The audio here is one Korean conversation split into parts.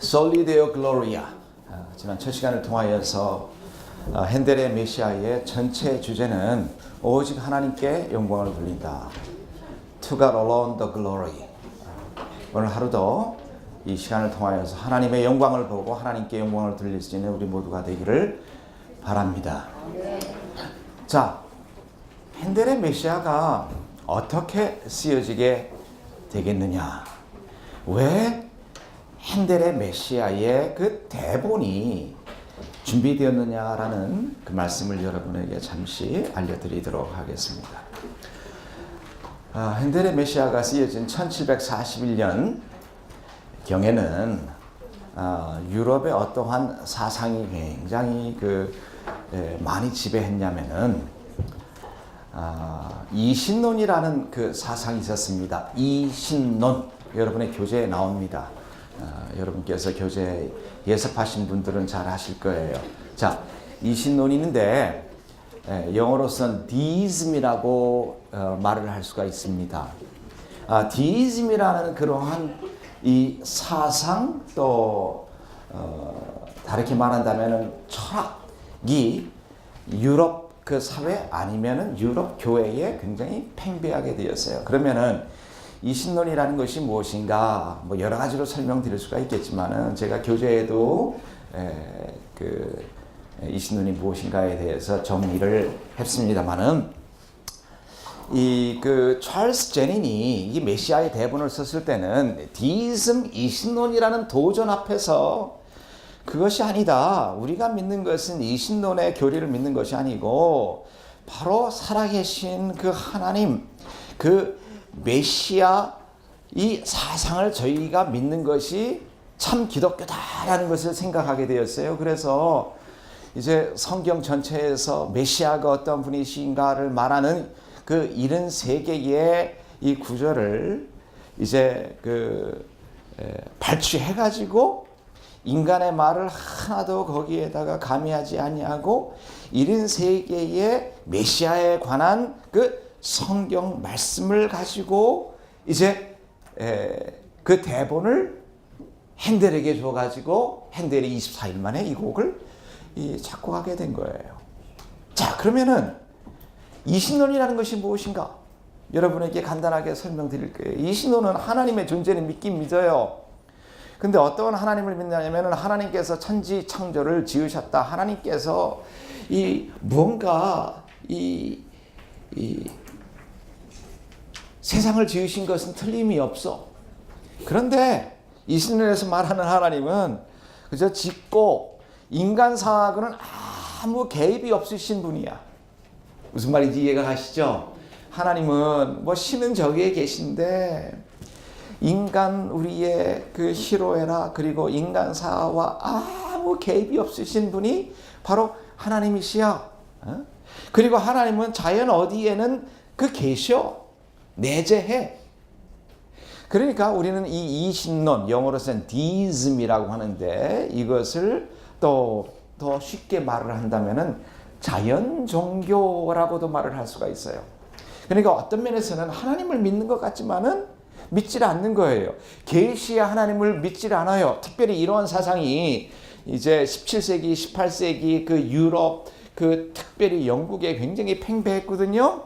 Soli Deo Gloria. 지난 첫 시간을 통하여서 핸델의 메시아의 전체 주제는 오직 하나님께 영광을 돌린다. To God alone the glory. 오늘 하루도 이 시간을 통하여서 하나님의 영광을 보고 하나님께 영광을 돌릴 수 있는 우리 모두가 되기를 바랍니다. 자, 핸델의 메시아가 어떻게 쓰여지게 되겠느냐? 왜 핸델의 메시아의 그 대본이 준비되었느냐라는 그 말씀을 여러분에게 잠시 알려드리도록 하겠습니다. 핸델의 메시아가 쓰여진 1741년 경에는 유럽의 어떠한 사상이 굉장히 많이 지배했냐면은 이신론이라는 그 사상이 있었습니다. 이신론, 여러분의 교재에 나옵니다. 여러분께서 교재 예습하신 분들은 잘 아실 거예요. 자, 이신론이 있는데 영어로서는 deism이라고 말을 할 수가 있습니다. deism이라는 그러한 이 사상 또 다르게 말한다면은 철학이 유럽 그 사회 아니면은 유럽 교회에 굉장히 팽배하게 되었어요. 그러면은 이 신론이라는 것이 무엇인가 뭐 여러 가지로 설명드릴 수가 있겠지만은 제가 교재에도 이 신론이 무엇인가에 대해서 정리를 했습니다만은 이 찰스 제닌이 이 메시아의 대본을 썼을 때는 디이즘 이신론이라는 도전 앞에서 그것이 아니다. 우리가 믿는 것은 이신론의 교리를 믿는 것이 아니고 바로 살아계신 그 하나님, 그 메시아 이 사상을 저희가 믿는 것이 참 기독교다라는 것을 생각하게 되었어요. 그래서 이제 성경 전체에서 메시아가 어떤 분이신가를 말하는 그 73개의 이 구절을 이제 발췌해가지고 인간의 말을 하나도 거기에다가 가미하지 아니하고 73개의 메시아에 관한 그 성경 말씀을 가지고 이제 그 대본을 핸델에게 줘가지고 핸델이 24일 만에 이 곡을 작곡하게 된 거예요. 자, 그러면은 이신론이라는 것이 무엇인가? 여러분에게 간단하게 설명드릴 거예요. 이신론은 하나님의 존재를 믿긴 믿어요. 근데 어떤 하나님을 믿냐면 하나님께서 천지 창조를 지으셨다. 하나님께서 뭔가 세상을 지으신 것은 틀림이 없어. 그런데 이 신론에서 말하는 하나님은 그저 짓고 인간사하고는 아무 개입이 없으신 분이야. 무슨 말인지 이해가 가시죠? 하나님은 신은 저기에 계신데 인간 우리의 그 희로애라 그리고 인간사와 아무 개입이 없으신 분이 바로 하나님이시야. 그리고 하나님은 자연 어디에는 계셔. 내재해. 그러니까 우리는 이 이신론, 영어로서는 deism이라고 하는데 이것을 또 더 쉽게 말을 한다면은 자연 종교라고도 말을 할 수가 있어요. 그러니까 어떤 면에서는 하나님을 믿는 것 같지만은 믿지 않는 거예요. 계시의 하나님을 믿지 않아요. 특별히 이러한 사상이 이제 17세기, 18세기 유럽 특별히 영국에 굉장히 팽배했거든요.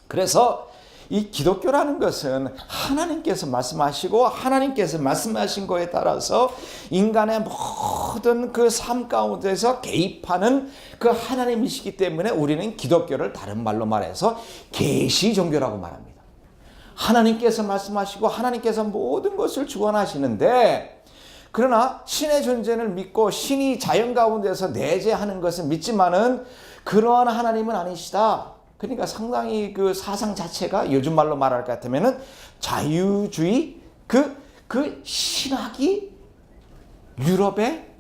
그래서 이 기독교라는 것은 하나님께서 말씀하시고 하나님께서 말씀하신 거에 따라서 인간의 모든 삶 가운데서 개입하는 하나님이시기 때문에 우리는 기독교를 다른 말로 말해서 계시 종교라고 말합니다. 하나님께서 말씀하시고 하나님께서 모든 것을 주관하시는데 그러나 신의 존재를 믿고 신이 자연 가운데서 내재하는 것을 믿지만은 그러한 하나님은 아니시다. 그러니까 상당히 사상 자체가 요즘 말로 말할 것 같으면은 자유주의 신학이 유럽에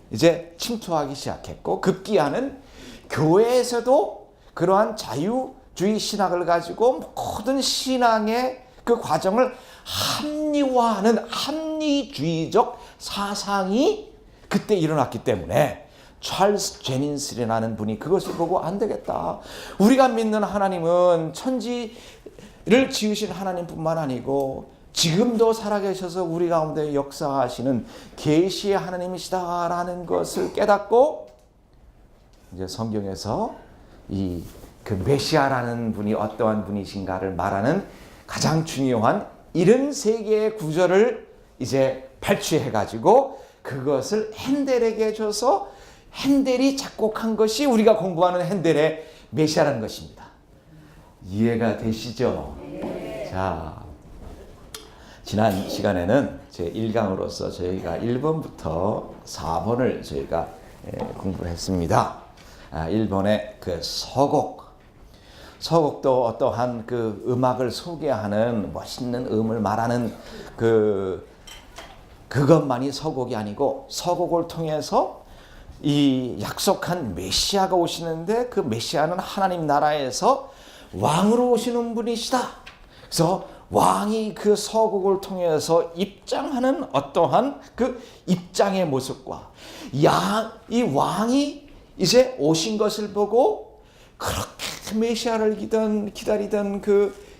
이제 침투하기 시작했고 급기야는 교회에서도 그러한 자유주의 신학을 가지고 모든 신앙의 과정을 합리화하는 합리주의적 사상이 그때 일어났기 때문에 찰스 제닌스라는 분이 그것을 보고 안 되겠다. 우리가 믿는 하나님은 천지를 지으신 하나님뿐만 아니고 지금도 살아계셔서 우리 가운데 역사하시는 계시의 하나님이시다라는 것을 깨닫고 이제 성경에서 그 메시아라는 분이 어떠한 분이신가를 말하는 가장 중요한 73개의 구절을 이제 발췌해 가지고 그것을 핸델에게 줘서 핸델이 작곡한 것이 우리가 공부하는 핸델의 메시아라는 것입니다. 이해가 되시죠? 자, 지난 시간에는 제 1강으로서 저희가 1번부터 4번을 저희가 공부를 했습니다. 1번의 그 서곡도 어떠한 그 음악을 소개하는 멋있는 음을 말하는 그것만이 서곡이 아니고 서곡을 통해서 이 약속한 메시아가 오시는데 그 메시아는 하나님 나라에서 왕으로 오시는 분이시다. 그래서 왕이 그 서곡을 통해서 입장하는 어떠한 그 입장의 모습과 이 왕이 이제 오신 것을 보고 그렇게 메시아를 기다리던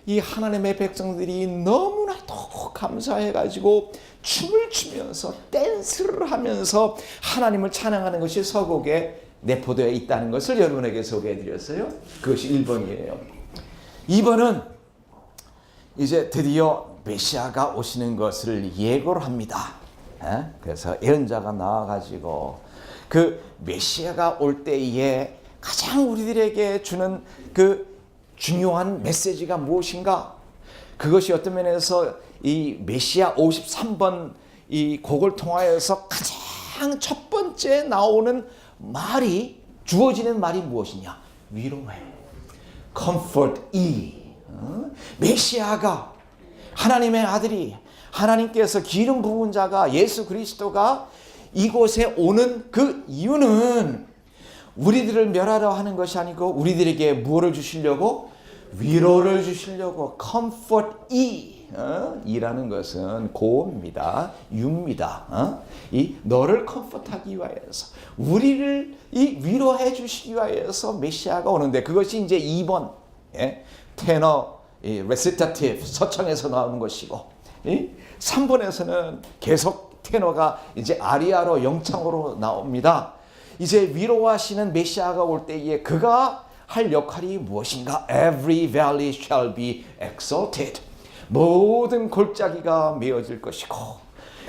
이 하나님의 백성들이 너무나도 감사해가지고 춤을 추면서 댄스를 하면서 하나님을 찬양하는 것이 서곡에 내포되어 있다는 것을 여러분에게 소개해드렸어요. 그것이 1번이에요. 2번은 이제 드디어 메시아가 오시는 것을 예고를 합니다. 그래서 예언자가 나와가지고 그 메시아가 올 때에 가장 우리들에게 주는 그 중요한 메시지가 무엇인가? 그것이 어떤 면에서 이 메시아 53번 이 곡을 통하여서 가장 첫 번째 나오는 말이 주어지는 말이 무엇이냐? 위로해. Comfort ye. 메시아가 하나님의 아들이 하나님께서 기름 부은 자가 예수 그리스도가 이곳에 오는 그 이유는 우리들을 멸하려 하는 것이 아니고 우리들에게 무엇을 주시려고? 위로를 주시려고. Comfort ye. 이라는 것은 고입니다. 유입니다. 이 너를 컴포트하기 위하여서 우리를 위로해 주시기 위하여서 메시아가 오는데 그것이 이제 2번 테너 레시타티브 서창에서 나오는 것이고 3번에서는 계속 테너가 이제 아리아로 영창으로 나옵니다. 이제 위로하시는 메시아가 올 때에 그가 할 역할이 무엇인가? Every valley shall be exalted. 모든 골짜기가 메어질 것이고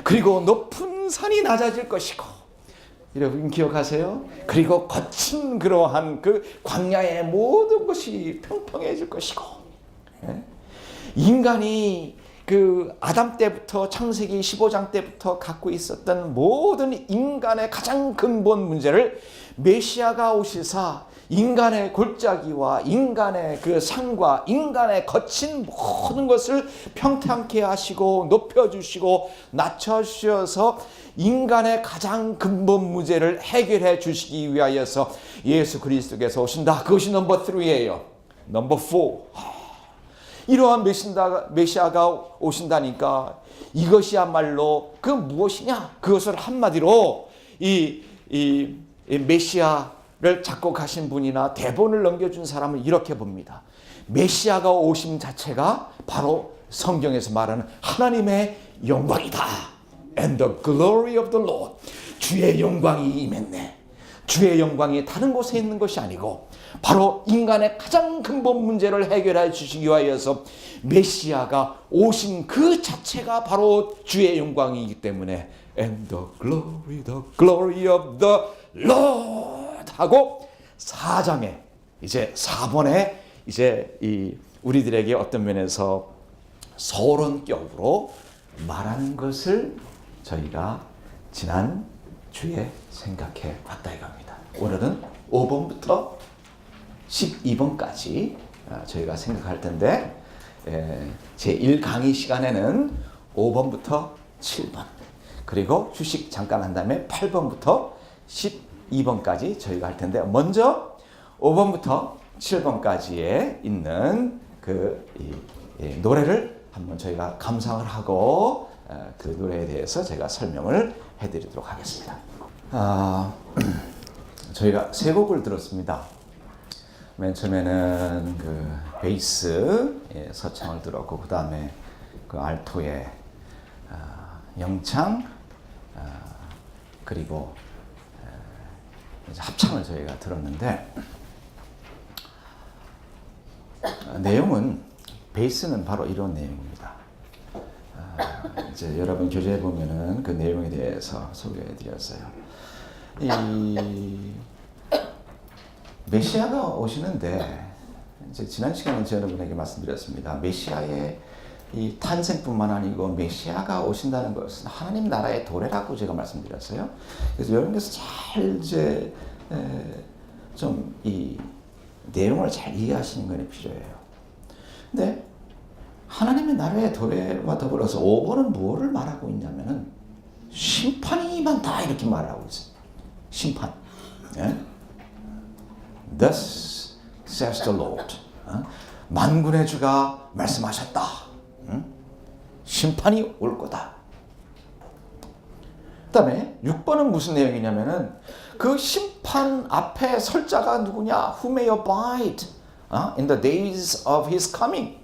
그리고 높은 산이 낮아질 것이고 여러분 기억하세요? 그리고 거친 그러한 그 광야의 모든 것이 평평해질 것이고 인간이 그 아담 때부터 창세기 15장 때부터 갖고 있었던 모든 인간의 가장 근본 문제를 메시아가 오시사 인간의 골짜기와 인간의 그 산과 인간의 거친 모든 것을 평탄케 하시고 높여주시고 낮춰주셔서 인간의 가장 근본 문제를 해결해 주시기 위하여서 예수 그리스도께서 오신다. 그것이 넘버 3예요. 넘버 4. 이러한 메시아가 오신다니까 이것이야말로 그 무엇이냐? 그것을 한마디로 이 메시아를 작곡하신 분이나 대본을 넘겨준 사람은 이렇게 봅니다. 메시아가 오심 자체가 바로 성경에서 말하는 하나님의 영광이다. And the glory of the Lord. 주의 영광이 임했네. 주의 영광이 다른 곳에 있는 것이 아니고 바로 인간의 가장 근본 문제를 해결해 주시기 위하여서 메시아가 오신 그 자체가 바로 주의 영광이기 때문에 And the glory of the Lord 하고 4장에 이제 4번에 이제 이 우리들에게 어떤 면에서 서론격으로 말하는 것을 저희가 지난 주에 생각해 봤다 이겁니다. 오늘은 5번부터 12번까지 저희가 생각할 텐데 제 1강의 시간에는 5번부터 7번 그리고 휴식 잠깐 한 다음에 8번부터 12번까지 저희가 할 텐데 먼저 5번부터 7번까지에 있는 노래를 한번 저희가 감상을 하고 그 노래에 대해서 제가 설명을 해드리도록 하겠습니다. 저희가 세 곡을 들었습니다. 맨 처음에는 그 베이스 서창을 들었고 그 다음에 그 알토의 영창 그리고 이제 합창을 저희가 들었는데 내용은 베이스는 바로 이런 내용입니다. 이제 여러분 교재에 보면은 그 내용에 대해서 소개해드렸어요. 이 메시아가 오시는데 이제 지난 시간에 여러분에게 말씀드렸습니다. 메시아의 이 탄생뿐만 아니고 메시아가 오신다는 것은 하나님 나라의 도래라고 제가 말씀드렸어요. 그래서 여러분께서 잘 이제 좀 이 내용을 잘 이해하시는 것이 필요해요. 근데 하나님의 나라의 도래와 더불어서 5번은 무엇을 말하고 있냐면은 심판이만 다 이렇게 말하고 있어요. 심판. 예? Thus says the Lord. 만군의 주가 말씀하셨다. 심판이 올 거다. 그 다음에 6번은 무슨 내용이냐면은 그 심판 앞에 설 자가 누구냐? Who may abide in the days of his coming.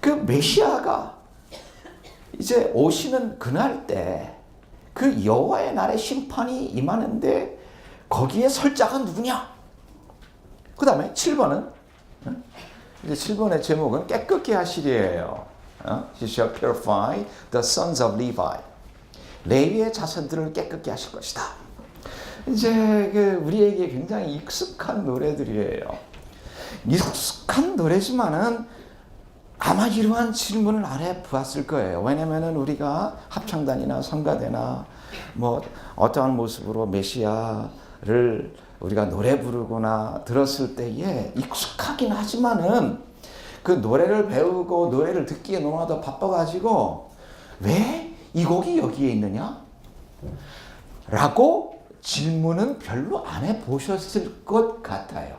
그 메시아가 이제 오시는 그날 때 그 여호와의 날의 심판이 임하는데 거기에 설 자가 누구냐? 그 다음에 7번은 이제 7번의 제목은 깨끗게 하시리예요. He shall purify the sons of Levi. 레위의 자손들을 깨끗게 하실 것이다. 이제 그 우리에게 굉장히 익숙한 노래들이에요. 익숙한 노래지만은 아마 이러한 질문을 안 해보았을 거예요. 왜냐면은 우리가 합창단이나 성가대나 뭐 어떠한 모습으로 메시아를 우리가 노래 부르거나 들었을 때에 익숙하긴 하지만은 그 노래를 배우고 노래를 듣기에 너무나도 바빠가지고 왜 이 곡이 여기에 있느냐? 라고 질문은 별로 안 해보셨을 것 같아요.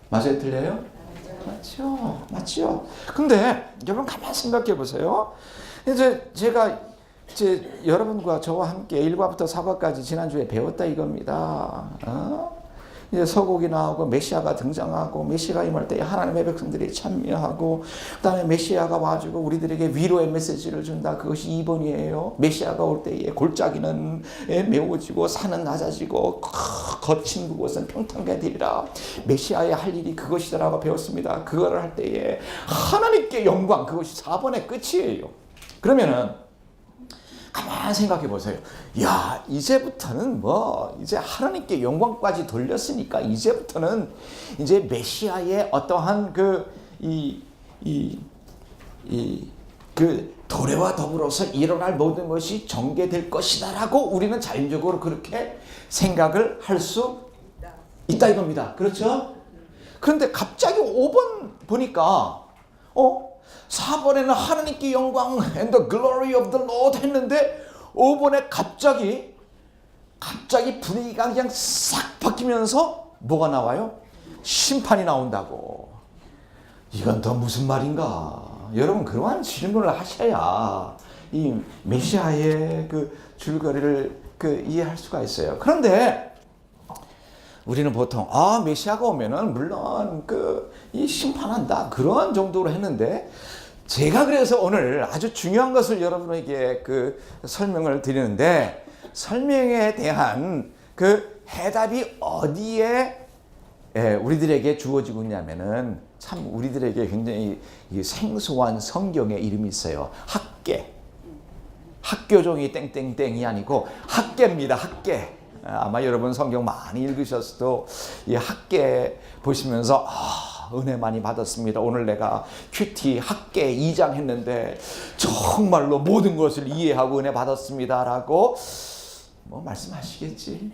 맞아요? 틀려요? 맞죠. 맞죠. 근데 여러분 가만히 생각해 보세요. 이제 제가 여러분과 저와 함께 1과부터 4과까지 지난주에 배웠다 이겁니다. 이제 서곡이 나오고 메시아가 등장하고 메시아가 임할 때 하나님의 백성들이 참여하고 그 다음에 메시아가 와주고 우리들에게 위로의 메시지를 준다. 그것이 2번이에요. 메시아가 올 때에 골짜기는 메워지고 산은 낮아지고 거친 그곳은 평탄하게 되리라. 메시아의 할 일이 그것이다라고 배웠습니다. 그거를 할 때에 하나님께 영광, 그것이 4번의 끝이에요. 그러면은 가만히 생각해 보세요. 야, 이제부터는 뭐 이제 하나님께 영광까지 돌렸으니까 이제부터는 이제 메시아의 어떠한 그 도래와 더불어서 일어날 모든 것이 전개될 것이다라고 우리는 자연적으로 그렇게 생각을 할 수 있다 이겁니다. 그렇죠? 그런데 갑자기 5번 보니까 4번에는 하나님께 영광 and the glory of the Lord 했는데 5번에 갑자기 분위기가 그냥 싹 바뀌면서 뭐가 나와요? 심판이 나온다고. 이건 더 무슨 말인가? 여러분 그러한 질문을 하셔야 이 메시아의 그 줄거리를 이해할 수가 있어요. 그런데 우리는 보통 메시아가 오면은 물론 이 심판한다 그런 정도로 했는데 제가 그래서 오늘 아주 중요한 것을 여러분에게 설명을 드리는데 설명에 대한 해답이 어디에 우리들에게 주어지고 있냐면은 참 우리들에게 굉장히 생소한 성경의 이름이 있어요. 학교종이 땡땡땡이 아니고 학계입니다. 학계. 아마 여러분 성경 많이 읽으셨어도 이 학계 보시면서 은혜 많이 받았습니다. 오늘 내가 큐티 학계 2장 했는데 정말로 모든 것을 이해하고 은혜 받았습니다라고 뭐 말씀하시겠지.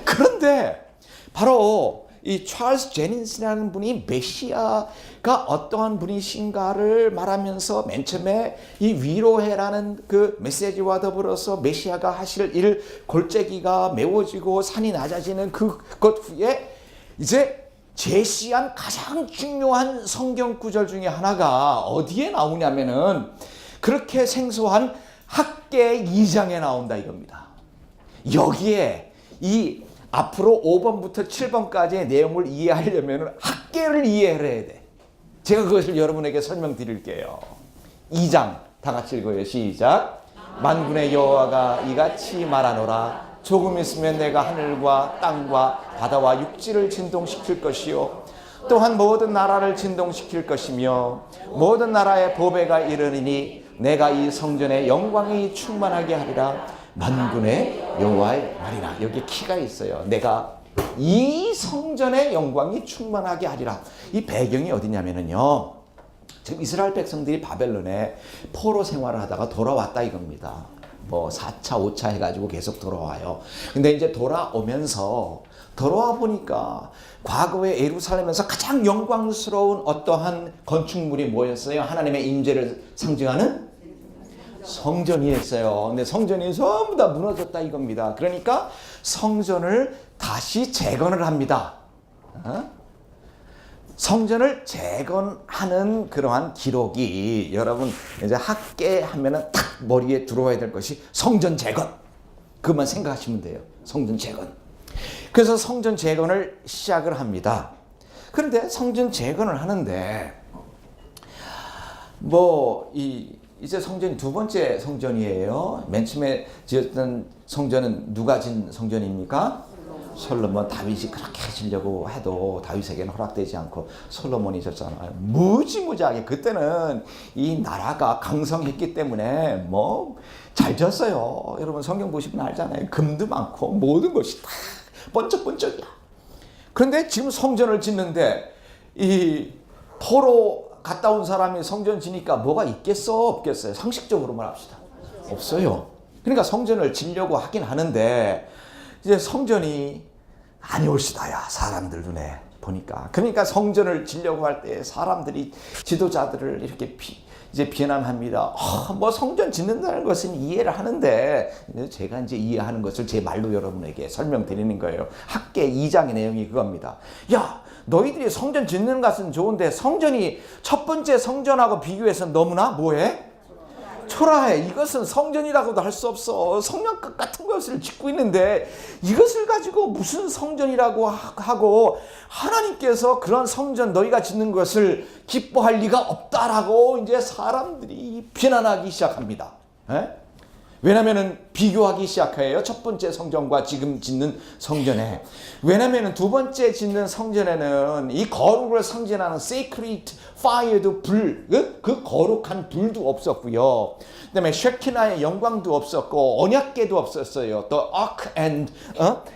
그런데 바로 이 찰스 제닌스라는 분이 메시아가 어떠한 분이신가를 말하면서 맨 처음에 이 위로해라는 메시지와 더불어서 메시아가 하실 일 골짜기가 메워지고 산이 낮아지는 그것 후에 이제 제시한 가장 중요한 성경 구절 중에 하나가 어디에 나오냐면은 그렇게 생소한 학계 2장에 나온다 이겁니다. 여기에 이 앞으로 5번부터 7번까지의 내용을 이해하려면 학계를 이해해야 돼. 제가 그것을 여러분에게 설명드릴게요. 2장 다 같이 읽어요. 시작. 만군의 여호와가 이같이 말하노라. 조금 있으면 내가 하늘과 땅과 바다와 육지를 진동시킬 것이요 또한 모든 나라를 진동시킬 것이며 모든 나라의 보배가 이르리니 내가 이 성전의 영광이 충만하게 하리라. 만군의 여호와의 말이라. 여기 키가 있어요. 내가 이 성전의 영광이 충만하게 하리라. 이 배경이 어디냐면요, 지금 이스라엘 백성들이 바벨론에 포로 생활을 하다가 돌아왔다 이겁니다. 뭐 4차 5차 해가지고 계속 돌아와요. 근데 이제 돌아와 보니까 과거에 예루살렘에서 가장 영광스러운 어떠한 건축물이 뭐였어요? 하나님의 임재를 상징하는 성전이었어요. 근데 성전이 전부 다 무너졌다 이겁니다. 그러니까 성전을 다시 재건을 합니다. 성전을 재건하는 그러한 기록이 여러분 이제 학계 하면은 딱 머리에 들어와야 될 것이 성전 재건. 그것만 생각하시면 돼요. 성전 재건. 그래서 성전 재건을 시작을 합니다. 그런데 성전 재건을 하는데 이제 성전이 두 번째 성전이에요. 맨 처음에 지었던 성전은 누가 진 성전입니까? 솔로몬. 다윗이 그렇게 하시려고 해도 다윗에게는 허락되지 않고 솔로몬이 졌잖아요. 무지무지하게 그때는 이 나라가 강성했기 때문에 뭐 잘 졌어요. 여러분 성경 보시면 알잖아요. 금도 많고 모든 것이 다 번쩍번쩍이야. 그런데 지금 성전을 짓는데 이 포로 갔다 온 사람이 성전 지니까 뭐가 있겠어 없겠어요? 상식적으로만 합시다. 없어요. 그러니까 성전을 지려고 하긴 하는데 이제 성전이 아니 올시다야 사람들 눈에 보니까. 그러니까 성전을 지려고 할 때 사람들이 지도자들을 이렇게 이제 비난합니다. 뭐 성전 짓는다는 것은 이해를 하는데, 제가 이제 이해하는 것을 제 말로 여러분에게 설명드리는 거예요. 학계 2장의 내용이 그겁니다. 야, 너희들이 성전 짓는 것은 좋은데 성전이 첫 번째 성전하고 비교해서 너무나 뭐해? 초라해. 이것은 성전이라고도 할 수 없어. 성령끝 같은 것을 짓고 있는데 이것을 가지고 무슨 성전이라고 하고 하나님께서 그런 성전 너희가 짓는 것을 기뻐할 리가 없다라고 이제 사람들이 비난하기 시작합니다. 왜냐면은 비교하기 시작해요. 첫 번째 성전과 지금 짓는 성전에. 왜냐면은 두 번째 짓는 성전에는 이 거룩을 상징하는 sacred fire도 그 거룩한 불도 없었고요. 그다음에 쉐키나의 영광도 없었고 언약궤도 없었어요. The ark and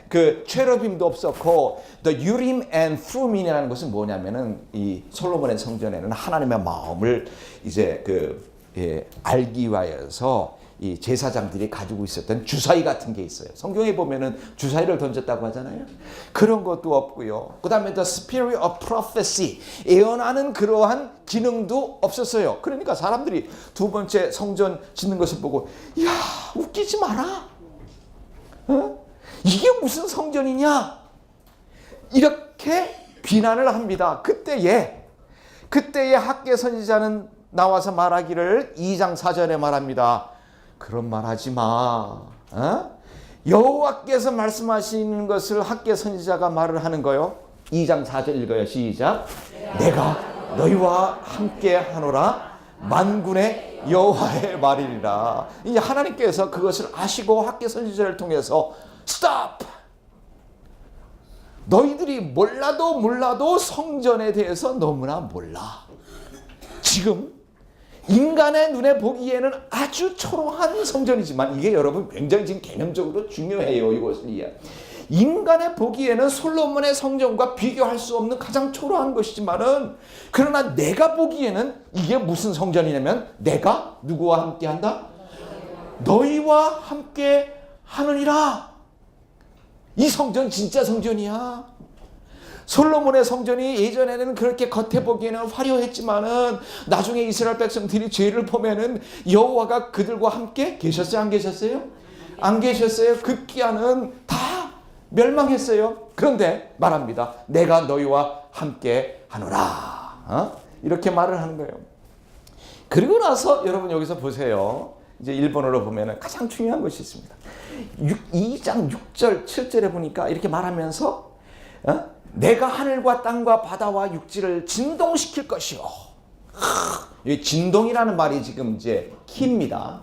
그 체르빔도 없었고 the urim and thummim이라는 것은 뭐냐면은 이 솔로몬의 성전에는 하나님의 마음을 이제 알기 위하여서 이 제사장들이 가지고 있었던 주사위 같은 게 있어요. 성경에 보면은 주사위를 던졌다고 하잖아요. 그런 것도 없고요. 그 다음에 the spirit of prophecy, 예언하는 그러한 기능도 없었어요. 그러니까 사람들이 두 번째 성전 짓는 것을 보고 야, 웃기지 마라. 이게 무슨 성전이냐? 이렇게 비난을 합니다. 그때에 학계 선지자는 나와서 말하기를 2장 4절에 말합니다. 그런 말 하지 마. 여호와께서 말씀하시는 것을 학계 선지자가 말을 하는 거요. 2장 4절 읽어요. 시작. 내가 너희와 함께 하노라. 만군의 여호와의 말이니라. 이제 하나님께서 그것을 아시고 학계 선지자를 통해서 스톱. 너희들이 몰라도 성전에 대해서 너무나 몰라. 지금 인간의 눈에 보기에는 아주 초롱한 성전이지만 이게 여러분 굉장히 지금 개념적으로 중요해요. 이것을 이해. 인간의 보기에는 솔로몬의 성전과 비교할 수 없는 가장 초라한 것이지만은 그러나 내가 보기에는 이게 무슨 성전이냐면 내가 누구와 함께 한다? 너희와 함께 하느니라. 이 성전 진짜 성전이야. 솔로몬의 성전이 예전에는 그렇게 겉에 보기에는 화려했지만은 나중에 이스라엘 백성들이 죄를 보면은 여호와가 그들과 함께 계셨어요? 안 계셨어요? 안 계셨어요. 급기야는 다 멸망했어요. 그런데 말합니다. 내가 너희와 함께 하노라. 이렇게 말을 하는 거예요. 그리고 나서 여러분 여기서 보세요. 이제 일본어로 보면은 가장 중요한 것이 있습니다. 2장 6절 7절에 보니까 이렇게 말하면서 내가 하늘과 땅과 바다와 육지를 진동시킬 것이요. 이 진동이라는 말이 지금 이제 키입니다.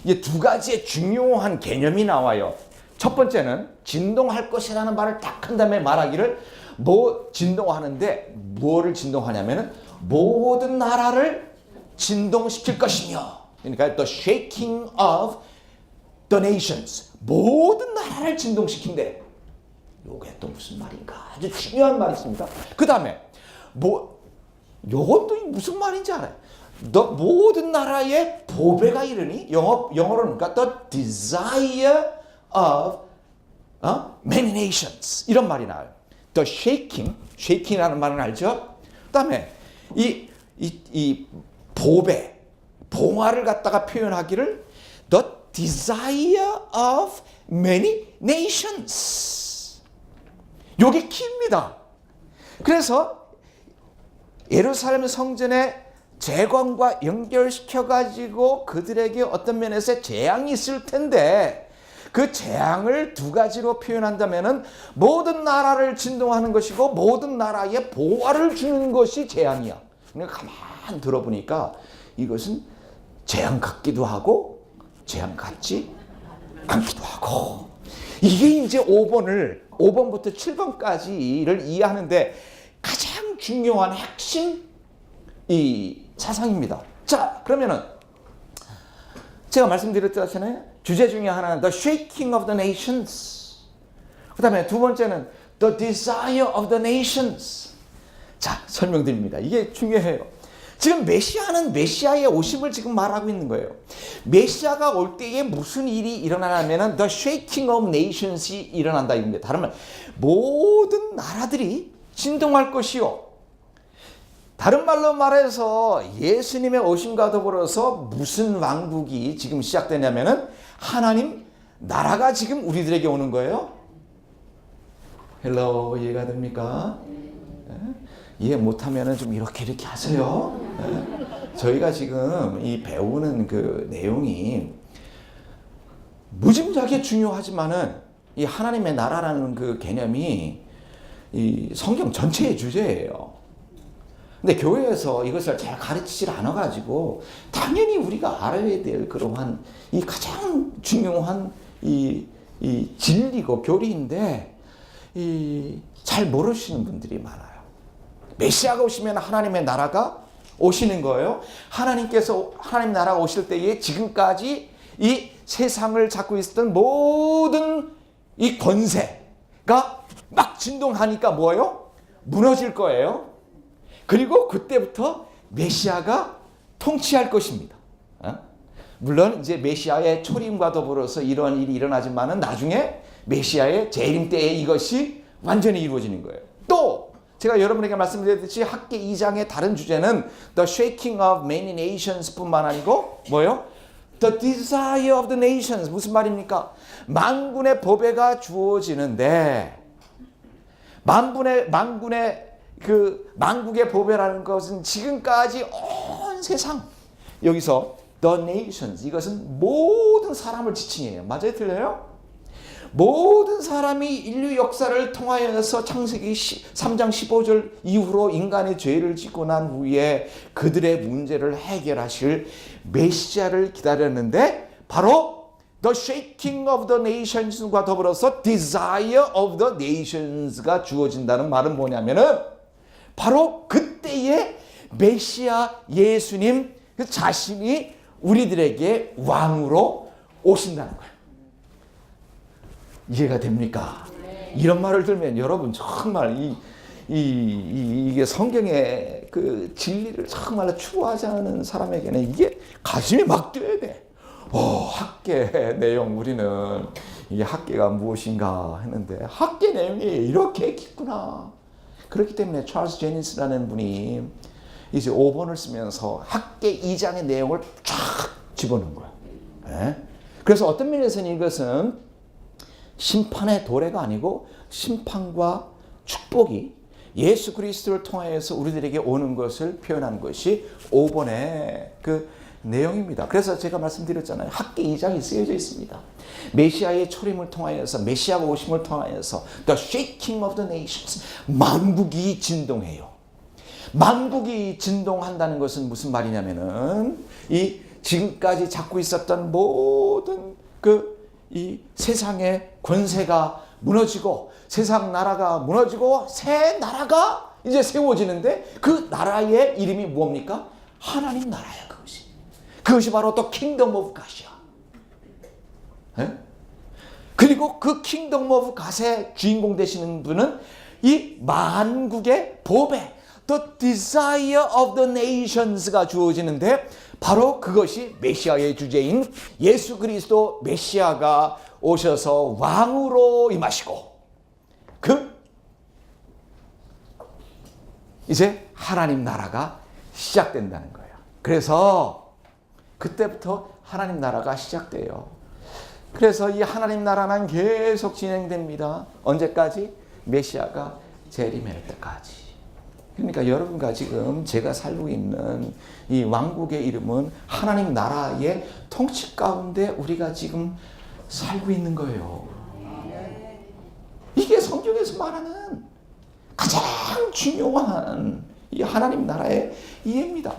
이게 두 가지의 중요한 개념이 나와요. 첫 번째는 진동할 것이라는 말을 딱 한 다음에 말하기를 뭐 진동하는데 뭐를 진동하냐면은 모든 나라를 진동시킬 것이며, 그러니까 the shaking of the nations, 모든 나라를 진동시킨대. 요게 또 무슨 말인가? 아주 중요한 말이 있습니다. 그 다음에 요것도 무슨 말인지 알아요. 모든 나라의 보배가 이르니, 영어로는 그러니까 the desire of many nations, 이런 말이 나와요. the shaking이라는 말은 알죠? 그 다음에 이 보배, 봉화를 갖다가 표현하기를 the desire of many nations. 요게 키입니다. 그래서 예루살렘 성전의 재건과 연결시켜가지고 그들에게 어떤 면에서 재앙이 있을 텐데, 그 재앙을 두 가지로 표현한다면은 모든 나라를 진동하는 것이고 모든 나라에 보화를 주는 것이 재앙이야. 그러니까 가만 들어보니까 이것은 재앙 같기도 하고 재앙 같지 않기도 하고, 이게 이제 5번부터 7번까지를 이해하는데 가장 중요한 핵심 이 사상입니다. 자, 그러면은 제가 말씀드렸잖아요. 주제 중에 하나는 the shaking of the nations. 그 다음에 두 번째는 the desire of the nations. 자, 설명드립니다. 이게 중요해요. 지금 메시아는 메시아의 오심을 지금 말하고 있는 거예요. 메시아가 올 때에 무슨 일이 일어나냐면은 the shaking of nations이 일어난다 이겁니다. 다른 말, 모든 나라들이 진동할 것이요. 다른 말로 말해서 예수님의 오심과 더불어서 무슨 왕국이 지금 시작되냐면은 하나님 나라가 지금 우리들에게 오는 거예요. 헬로, 이해가 됩니까? 이해 못하면은 좀 이렇게 하세요. 저희가 지금 이 배우는 그 내용이 무지무지하게 중요하지만은 이 하나님의 나라라는 그 개념이 이 성경 전체의 주제예요. 근데 교회에서 이것을 잘 가르치질 않아가지고 당연히 우리가 알아야 될 그러한 이 가장 중요한 이 진리고 교리인데 잘 모르시는 분들이 많아요. 메시아가 오시면 하나님의 나라가 오시는 거예요. 하나님께서 하나님 나라가 오실 때에 지금까지 이 세상을 잡고 있었던 모든 이 권세가 막 진동하니까 뭐예요? 무너질 거예요. 그리고 그때부터 메시아가 통치할 것입니다. 물론 이제 메시아의 초림과 더불어서 이러한 일이 일어나지만은 나중에 메시아의 재림 때에 이것이 완전히 이루어지는 거예요. 또 제가 여러분에게 말씀드렸듯이 학계 2장의 다른 주제는 The Shaking of Many Nations 뿐만 아니고 뭐예요? The Desire of the Nations. 무슨 말입니까? 만군의 보배가 주어지는데 만국의 보배라는 것은 지금까지 온 세상, 여기서 the nations, 이것은 모든 사람을 지칭해요. 맞아요? 틀려요? 모든 사람이 인류 역사를 통하여서 창세기 3장 15절 이후로 인간의 죄를 짓고 난 후에 그들의 문제를 해결하실 메시아를 기다렸는데, 바로 The shaking of the nations과 더불어서 desire of the nations가 주어진다는 말은 뭐냐면은 바로 그때의 메시아 예수님 자신이 우리들에게 왕으로 오신다는 거예요. 이해가 됩니까? 이런 말을 들면 여러분 정말 이게 성경의 그 진리를 정말 추구하지 않은 사람에게는 이게 가슴이 막 뛰어야 돼. 학계 내용, 우리는 이게 학계가 무엇인가 했는데 학계 내용이 이렇게 깊구나. 그렇기 때문에 찰스 제니스라는 분이 이제 5번을 쓰면서 학계 2장의 내용을 쫙 집어넣은 거예요. 네? 그래서 어떤 면에서는 이것은 심판의 도래가 아니고 심판과 축복이 예수 그리스도를 통하여서 우리들에게 오는 것을 표현한 것이 5번의 내용입니다. 그래서 제가 말씀드렸잖아요. 학기 2장이 쓰여져 있습니다. 메시아의 초림을 통하여서, 메시아가 오심을 통하여서 The shaking of the nations, 만국이 진동해요. 만국이 진동한다는 것은 무슨 말이냐면은 이 지금까지 잡고 있었던 모든 이 세상의 권세가 무너지고 세상 나라가 무너지고 새 나라가 이제 세워지는데 그 나라의 이름이 뭡니까? 하나님 나라야. 그것이 바로 또 킹덤 오브 갓이야. 네? 그리고 그 킹덤 오브 갓의 주인공 되시는 분은 이 만국의 보배, the desire of the nations가 주어지는데 바로 그것이 메시아의 주제인 예수 그리스도 메시아가 오셔서 왕으로 임하시고 이제 하나님 나라가 시작된다는 거예요. 그래서 그때부터 하나님 나라가 시작돼요. 그래서 이 하나님 나라는 계속 진행됩니다. 언제까지? 메시아가 재림할 때까지. 그러니까 여러분과 지금 제가 살고 있는 이 왕국의 이름은 하나님 나라의 통치 가운데 우리가 지금 살고 있는 거예요. 이게 성경에서 말하는 가장 중요한 이 하나님 나라의 이해입니다.